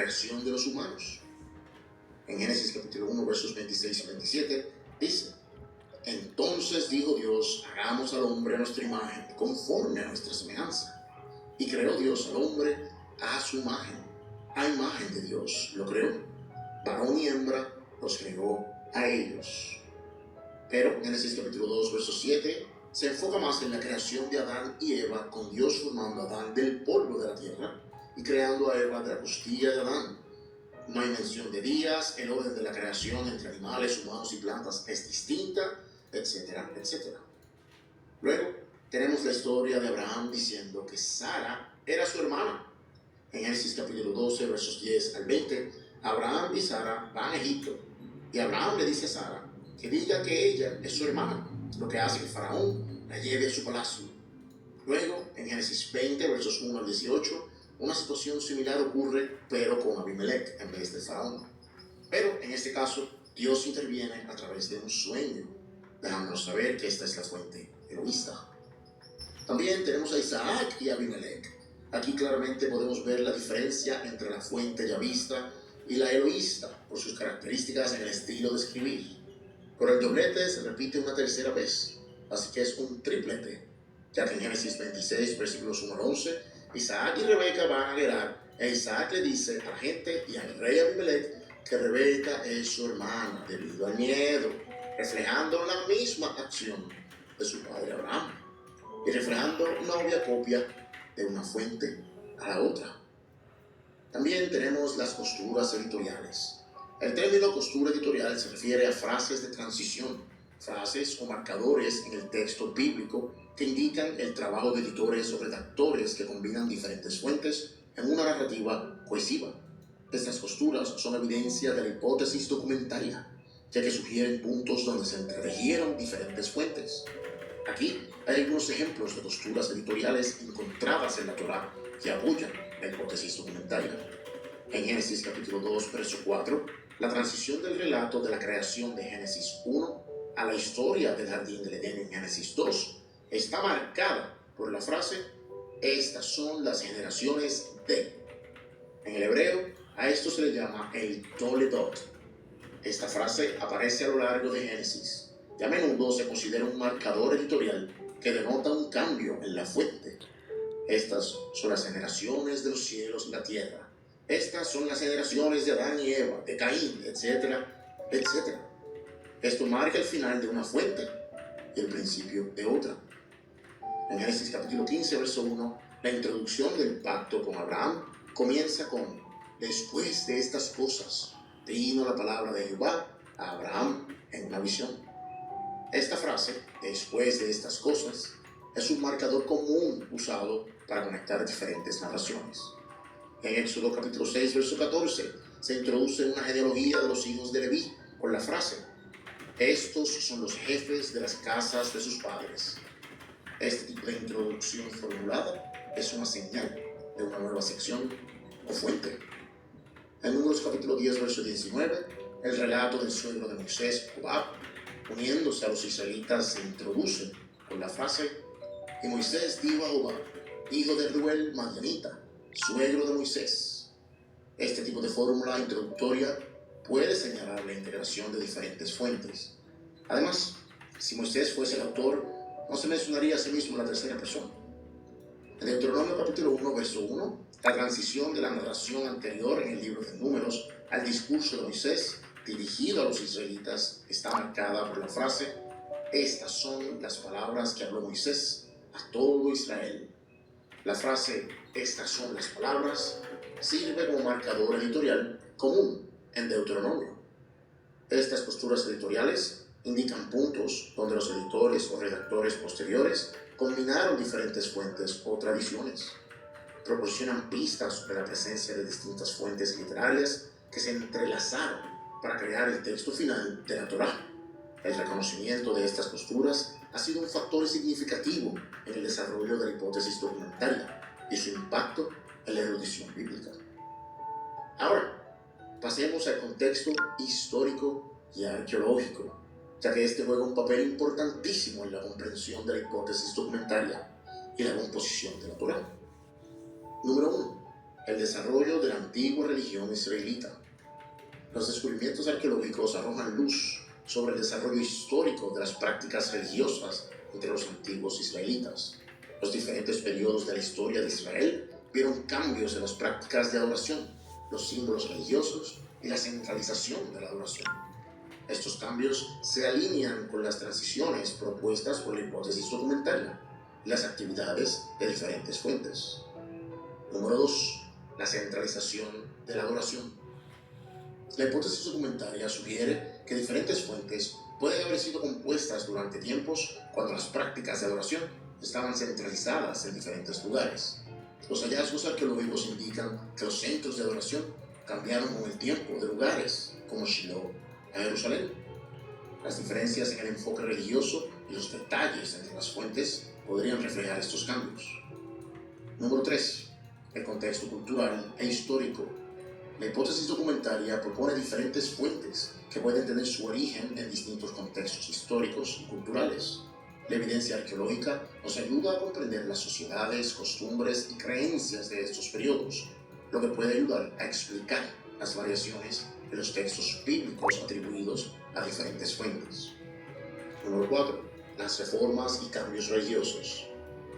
creación de los humanos. En Génesis capítulo 1, versos 26 y 27, dice: entonces dijo Dios, hagamos al hombre a nuestra imagen, conforme a nuestra semejanza. Y creó Dios al hombre a su imagen. A imagen de Dios lo creó. Varón y hembra los creó a ellos. Pero Génesis capítulo 2, verso 7 se enfoca más en la creación de Adán y Eva, con Dios formando a Adán del polvo de la tierra y creando a Eva de la costilla de Adán. No hay mención de días, el orden de la creación entre animales, humanos y plantas es distinta, etcétera, etcétera. Luego tenemos la historia de Abraham diciendo que Sara era su hermana. En Génesis capítulo 12, versos 10 al 20, Abraham y Sara van a Egipto y Abraham le dice a Sara que diga que ella es su hermana, lo que hace que Faraón la lleve a su palacio. Luego, en Génesis 20, versos 1 al 18, una situación similar ocurre, pero con Abimelech en vez de Faraón. Pero en este caso, Dios interviene a través de un sueño, dejándonos saber que esta es la fuente egoísta. También tenemos a Isaac y Abimelech. Aquí claramente podemos ver la diferencia entre la fuente yavista y la eloísta por sus características en el estilo de escribir. Pero el doblete se repite una tercera vez, así que es un triplete, ya que en Génesis 26, versículos 1 al 11, Isaac y Rebeca van a Gerar, e Isaac le dice a la gente y al rey Abimelech que Rebeca es su hermana debido al miedo, reflejando la misma acción de su padre Abraham y reflejando una obvia copia de una fuente a la otra. También tenemos las costuras editoriales. El término costura editorial se refiere a frases de transición, frases o marcadores en el texto bíblico que indican el trabajo de editores o redactores que combinan diferentes fuentes en una narrativa cohesiva. Estas costuras son evidencia de la hipótesis documentaria, ya que sugieren puntos donde se entretejieron diferentes fuentes. Aquí hay algunos ejemplos de costuras editoriales encontradas en la Torá que apoyan la hipótesis documentaria. En Génesis capítulo 2, verso 4, la transición del relato de la creación de Génesis 1 a la historia del jardín del Edén en Génesis 2 está marcada por la frase: estas son las generaciones de. En el hebreo, a esto se le llama el Toledot. Esta frase aparece a lo largo de Génesis y a menudo se considera un marcador editorial que denota un cambio en la fuente. Estas son las generaciones de los cielos y la tierra. Estas son las generaciones de Adán y Eva, de Caín, etcétera, etcétera. Esto marca el final de una fuente y el principio de otra. En Génesis capítulo 15, verso 1, la introducción del pacto con Abraham comienza con: después de estas cosas vino la palabra de Jehová a Abraham en una visión. Esta frase, después de estas cosas, es un marcador común usado para conectar diferentes narraciones. En Éxodo capítulo 6, verso 14, se introduce una genealogía de los hijos de Leví con la frase: estos son los jefes de las casas de sus padres. Este tipo de introducción formulada es una señal de una nueva sección o fuente. En Números capítulo 10, verso 19, el relato del suegro de Moisés, Jobab, uniéndose a los israelitas, se introduce con la frase: y Moisés dijo a Jobab, hijo de Reuel Madianita, suegro de Moisés. Este tipo de fórmula introductoria puede señalar la integración de diferentes fuentes. Además, si Moisés fuese el autor, no se mencionaría a sí mismo en la tercera persona. En Deuteronomio capítulo 1, verso 1, la transición de la narración anterior en el libro de Números al discurso de Moisés dirigido a los israelitas está marcada por la frase: estas son las palabras que habló Moisés a todo Israel. La frase estas son las palabras sirve como marcador editorial común en Deuteronomio. Estas posturas editoriales indican puntos donde los editores o redactores posteriores combinaron diferentes fuentes o tradiciones. Proporcionan pistas sobre la presencia de distintas fuentes literarias que se entrelazaron para crear el texto final de la Torá. El reconocimiento de estas posturas ha sido un factor significativo en el desarrollo de la hipótesis documentaria y su impacto en la erudición bíblica. Ahora, pasemos al contexto histórico y arqueológico, ya que este juega un papel importantísimo en la comprensión de la hipótesis documentaria y la composición de la Torá. Número 1. El desarrollo de la antigua religión israelita. Los descubrimientos arqueológicos arrojan luz sobre el desarrollo histórico de las prácticas religiosas entre los antiguos israelitas. Los diferentes periodos de la historia de Israel vieron cambios en las prácticas de adoración, los símbolos religiosos y la centralización de la adoración. Estos cambios se alinean con las transiciones propuestas por la hipótesis documentaria y las actividades de diferentes fuentes. Número 2. La centralización de la adoración. La hipótesis documentaria sugiere que diferentes fuentes pueden haber sido compuestas durante tiempos cuando las prácticas de adoración estaban centralizadas en diferentes lugares. Los hallazgos arqueológicos indican que los centros de adoración cambiaron con el tiempo de lugares como Shiloh a Jerusalén. Las diferencias en el enfoque religioso y los detalles entre las fuentes podrían reflejar estos cambios. Número 3. El contexto cultural e histórico. La hipótesis documentaria propone diferentes fuentes que pueden tener su origen en distintos contextos históricos y culturales. La evidencia arqueológica nos ayuda a comprender las sociedades, costumbres y creencias de estos periodos, lo que puede ayudar a explicar las variaciones de los textos bíblicos atribuidos a diferentes fuentes. Número 4. Las reformas y cambios religiosos.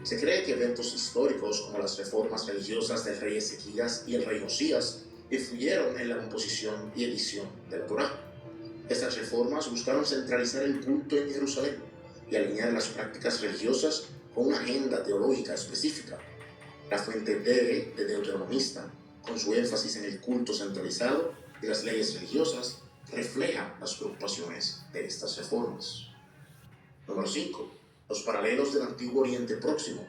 Se cree que eventos históricos como las reformas religiosas del rey Ezequías y el rey Josías influyeron en la composición y edición de la Torá. Estas reformas buscaron centralizar el culto en Jerusalén y alinear las prácticas religiosas con una agenda teológica específica. La fuente de Deuteronomista, con su énfasis en el culto centralizado y las leyes religiosas, refleja las preocupaciones de estas reformas. Número 5. Los paralelos del Antiguo Oriente Próximo.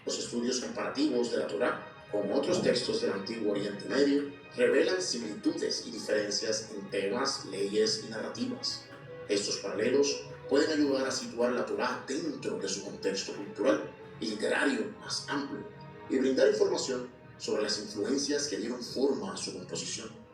Los estudios comparativos de la Torá con otros textos del Antiguo Oriente Medio revelan similitudes y diferencias en temas, leyes y narrativas. Estos paralelos pueden ayudar a situar la Torá dentro de su contexto cultural y literario más amplio y brindar información sobre las influencias que dieron forma a su composición.